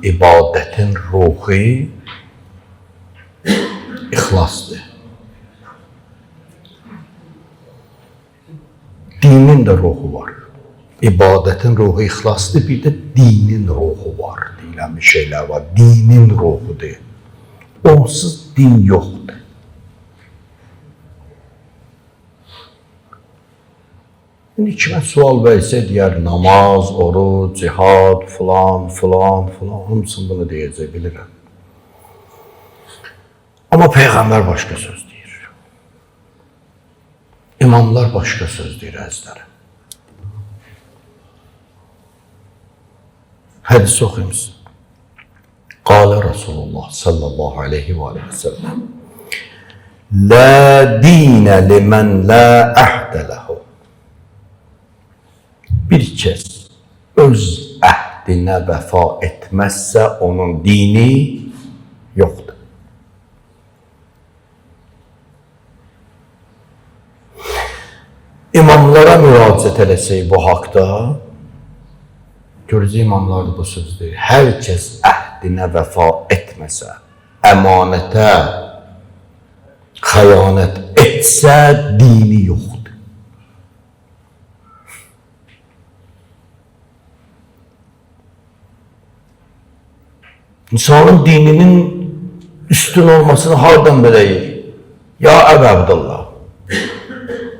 ibadətin ruhu ixlasdır. Dinin də ruhu var. İbadətin ruhu ixlasdır, bir də dinin ruhu var. Deyilən bir şeylər var. Dinin ruhudur. Onsuz din yoxdur. İndi kimə sual versə deyər, namaz, oruc, cihad, filan, hamısını bunu deyəcək, bilirəm. Amma Peyğəmbər başqa söz deyir. İmamlar başqa söz deyir, əzizlərim. Hədis oxuyumuz. Qalə Rasulullah sallallahu aleyhi və səlləm. La dinə limən la əhdə ləhu. Bir kəs öz əhdinə vəfa etməzsə, onun dini yoxdur. İmamlara müraciət eləsək bu haqda, görəcək imamlarda bu sözdür. Hər kəs əhdinə vəfa etməsə, əmanətə xəyanət etsə, dini yoxdur. İnsanın dininin üstün olmasını hardan biləyik? Ya Əbu Abdullah,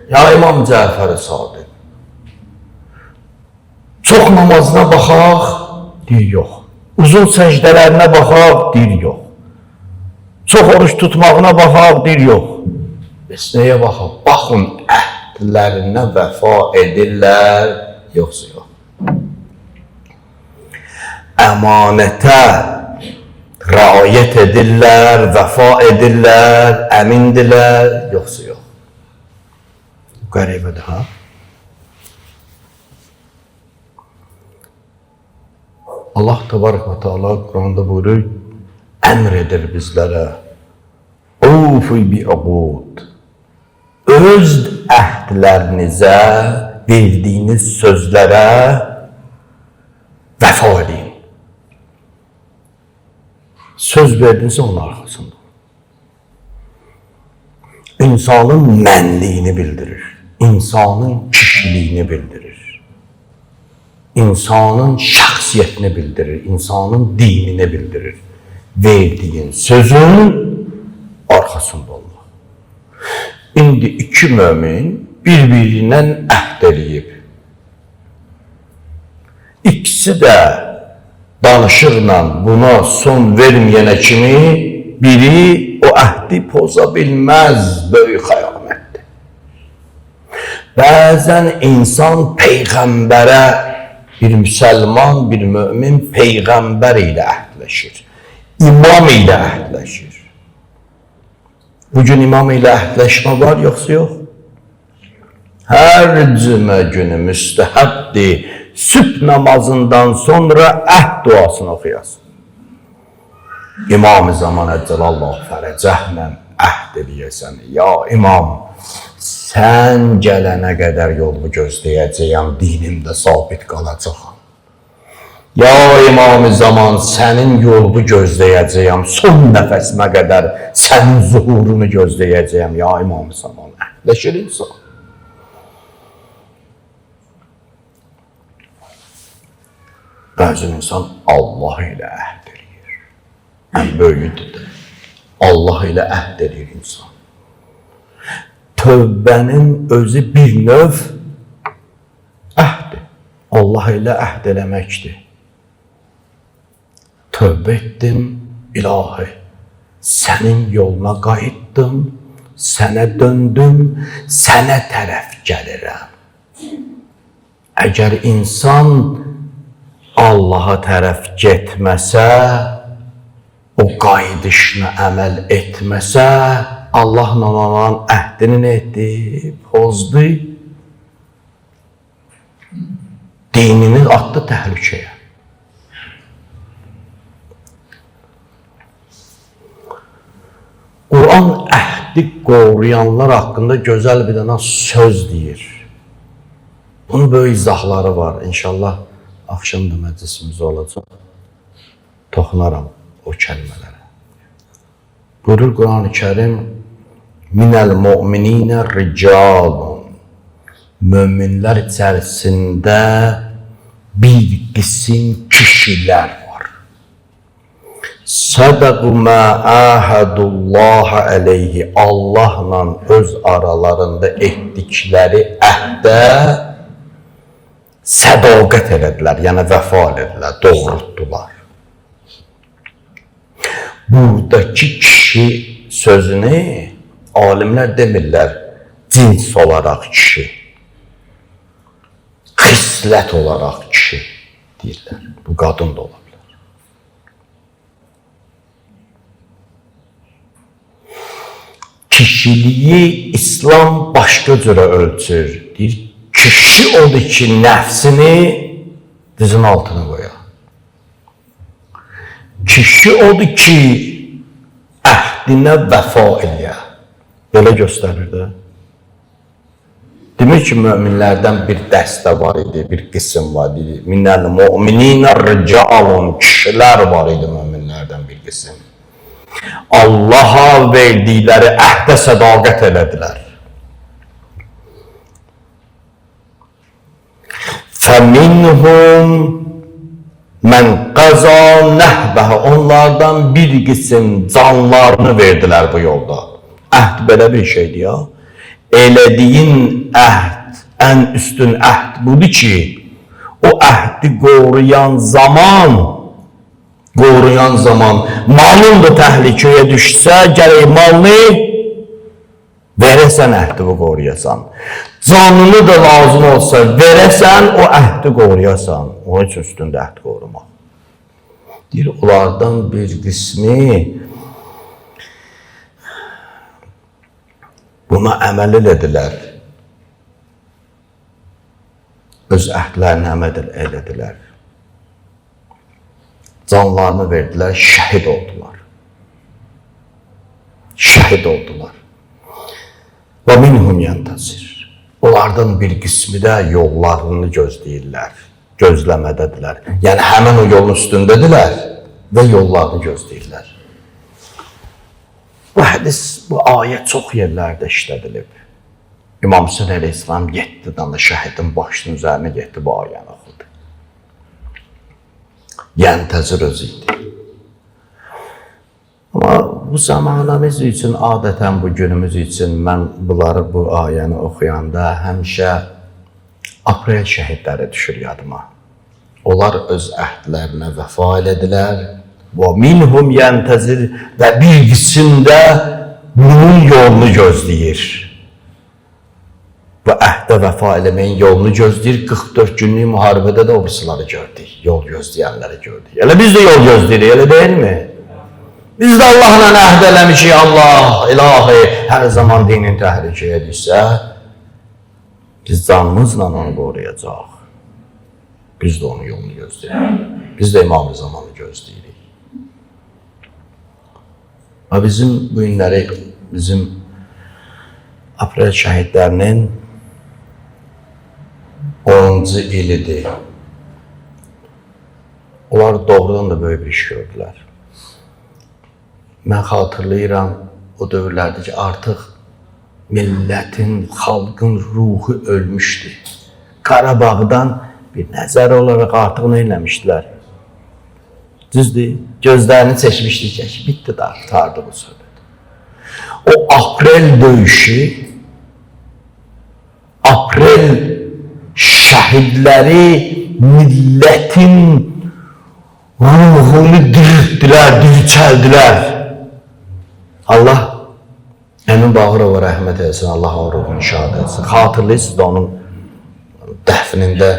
ya İmam Cəfər Sadiq. Çox namazına baxaq, deyir yox. Uzun səcdələrinə baxaq, deyir yox. Çox oruç tutmağına baxaq, deyir yox. Bəs nəyə baxaq? Baxın, əhdlərinə vəfa edirlər, yoxsa yox. Əmanətə rəayət edirlər, vəfa edirlər, əmindirlər, yoxsa yox. Qəribədir, ha? Allah Təbarək və Teala Quranda buyurur, əmr edir bizlərə, Ufu bi'uqud. Öz əhdlərinizə, verdiyiniz sözlərə vəfa edin. Söz verdinizsə onun arxasında. İnsanın mənliyini bildirir. İnsanın kişiliyini bildirir. İnsanın şəxsiyyətini bildirir. İnsanın dinini bildirir. Verdiyin sözün arxasında olmaq. İndi iki mömin bir-birindən əhd eləyib. İkisi də danışırla buna son verməyənə kimi biri o əhdi poza bilməz, böyük xəyanətdir. Bəzən insan Peyğəmbərə, bir müsəlman, bir mömin Peyğəmbər ilə əhdləşir. İmam ilə əhdləşir. Bugün imam ilə əhdləşmə var, yoxsa yox? Hər cümə günü müstəhəbdir. Sübh namazından sonra əhd duasını oxuyasın. İmam-ı zaman Əcəlallah fərəcəhlə əhd eləyəsən. Ya imam, sən gələnə qədər yolumu gözləyəcəyəm, dinimdə sabit qalacaqam. Ya imam-ı zaman, sənin yolumu gözləyəcəyəm, son nəfəsimə qədər sənin zuhurunu gözləyəcəyəm. Ya imam-ı zaman, əhdləşir insan. Bəzi insan Allah ilə əhd edir. Ən böyüdür də. Allah ilə əhd edir insan. Tövbənin özü bir növ əhdir. Allah ilə əhd eləməkdir. Tövbə etdim, ilahi. Sənin yoluna qayıtdım, sənə döndüm, sənə tərəf gəlirəm. Əgər insan Allaha tərəf getməsə, o qayıdışına əməl etməsə, Allahla olan əhdini nə etdi? Pozdu. Dinini atdı təhlükəyə. Quran əhdi qoruyanlar haqqında gözəl bir dənə söz deyir. Bunun böyük izahları var. İnşallah akşam da məclisimiz olacaq. toxunaram o kəlmələrə. Buyurur Quran-ı Kərim, minəl mu'mininə ricalun. Möminlər içərisində bir qisim kişilər var. Sədəqu mə əhədullaha əleyhi. Allahla öz aralarında etdikləri əhdə sədaqət elədilər, yəni vəfa elədilər, doğrultdular. Buradakı kişi sözünü alimlər demirlər cins olaraq kişi, xislət olaraq kişi deyirlər. Bu qadın da ola bilər. Kişiliyi İslam başqa cürə ölçür. Deyir, kişi odur ki, nəfsini dizin altına qoyar. Kişi odur ki, əhdinə vəfa eləyə. Belə göstərir də. Demək ki, möminlərdən bir dəstə var idi, bir qism var idi. Minəl mu'mininə ricalun. Kişilər var idi möminlərdən bir qism. Allaha verdikləri əhdə sədaqət elədilər. Fəminhum mən qəza nəhbəhə. Onlardan bir qism canlarını verdilər bu yolda. Əhd belə bir şeydir ya. Elədiyin əhd, ən üstün əhd budur ki, o əhdi qoruyan zaman, malın da təhlükəyə düşsə, gərək malını verəsən, əhdi bu qoruyasan. Canını da lazım olsa verəsən, o əhdi qoruyasan. Onun üçün üstündə əhd qorumaq. Deyir, onlardan bir qismi buna əməl elədilər. Öz əhdlərini əməl elədilər. Canlarını verdilər, şəhid oldular. Və minhum yəntəsir. Onlardan bir qismi də yollarını gözləyirlər, gözləmədədirlər. Yəni, həmin o yolun üstündədirlər və yollarını gözləyirlər. Bu hədis, bu ayət çox yerlərdə işlədilib. İmam Hüseyin əleyhissalam 7 dənə şəhidin başının üzərinə getdi, bu ayəni oxudu. Yəntəzir özü idi. Amma bu zamanımız üçün, adətən bu günümüz üçün mən bunları, bu ayəni oxuyanda həmişə aprel şəhidləri düşür yadıma. Onlar öz əhdlərinə vəfa elədilər. Və minhum yəntəzir və bir qism də bunun yolunu gözləyir. Və əhdə vəfa eləməyin yolunu gözləyir. 44 günlük müharibədə də o birisləri gördük, yol gözləyənləri gördük. Elə biz də yol gözləyirik, elə deyil mi? Biz də Allahla əhd eləmişik, Allah, ilahi, hər zaman dinin təhlükəyə düşsə, biz canımızla onu qoruyacaq. Biz də onun yolunu gözləyirik. Biz də İmam-ı Zamanı gözləyirik. Və bizim bu günləri, bizim aprel şəhidlərinin 10-cu ilidir. Onlar doğrudan da böyük bir iş gördülər. Mən xatırlayıram o dövrlərdə ki, artıq millətin, xalqın ruhu ölmüşdü. Qarabağdan bir nəzər olaraq artıq nə eləmişdilər? Düzdür, gözlərini çəkmişdik ki, bitdi də, tutardı bu söhbət. O aprel döyüşü, aprel şəhidləri millətin ruhunu diriltdilər, dirçəldilər. Allah Əmin Bağırova rəhmət etsin, Allah o ruhunu şad etsin. Xatırlayırsınız da onun dəfnində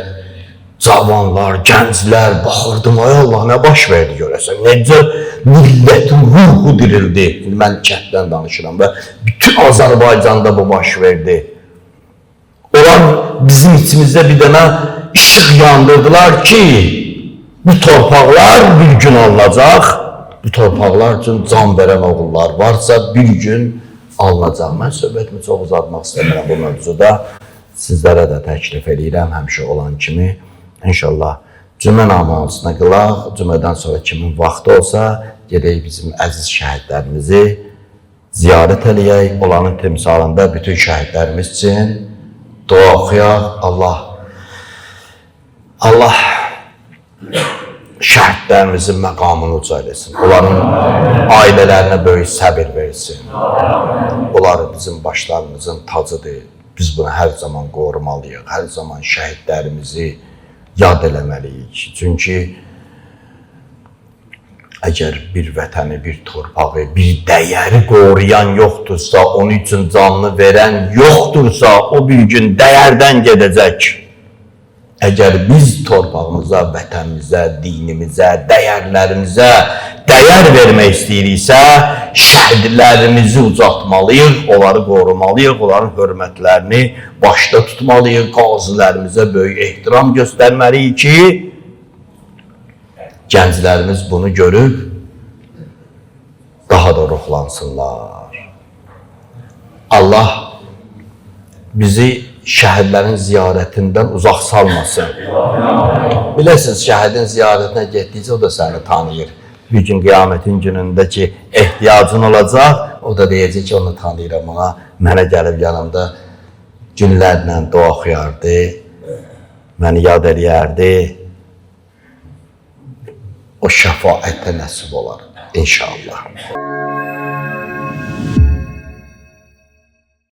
cavanlar, gənclər baxırdım, ay Allah, nə baş verdi görəsən, necə millətin ruhu dirildi. Mən kənddən danışıram və bütün Azərbaycanda bu baş verdi. Onlar bizim içimizdə bir dənə işıq yandırdılar ki, bu torpaqlar bir gün alınacaq, bu torpaqlar üçün can verən oğullar varsa bir gün alınacaq. Mən söhbətimi çox uzatmaq istəmirəm bu mövzuda. Sizlərə də təklif edirəm, həmişə olan kimi. İnşallah Cümə namazına qılaq, cümədən sonra kimin vaxtı olsa, gedək bizim əziz şəhidlərimizi ziyarət eləyək, onların timsalında bütün şəhidlərimiz üçün dua oxuyaq. Allah şəhidlərimizin məqamını uca eləsin, onların ailələrinə böyük səbir versin. Onları bizim başlarımızın tacıdır, biz bunu hər zaman qorumalıyıq, hər zaman şəhidlərimizi yad eləməliyik. Çünki əgər bir vətəni, bir torpağı, bir dəyəri qoruyan yoxdursa, onun üçün canını verən yoxdursa, o bir gün dəyərdən gedəcək. Əgər biz torpağımıza, vətənimizə, dinimizə, dəyərlərimizə dəyər vermək istəyiriksə, şəhidlərimizi ucaltmalıyıq, onları qorumalıyıq, onların hörmətlərini başda tutmalıyıq, qazilərimizə böyük ehtiram göstərməliyik ki, gənclərimiz bunu görüb daha da ruhlansınlar. Allah bizi şəhidlərin ziyarətindən uzaq salmasın. Bilirsiniz, şəhidin ziyarətinə getdikcə o da səni tanıyır. Bir gün qiyamətin günündə ki, ehtiyacın olacaq, o da deyəcək ki, onu tanıyıram, ona mənə gəlib yanımda günlərlə dua oxuyardı, məni yad eləyərdi. O şəfaətə nəsib olar, inşallah.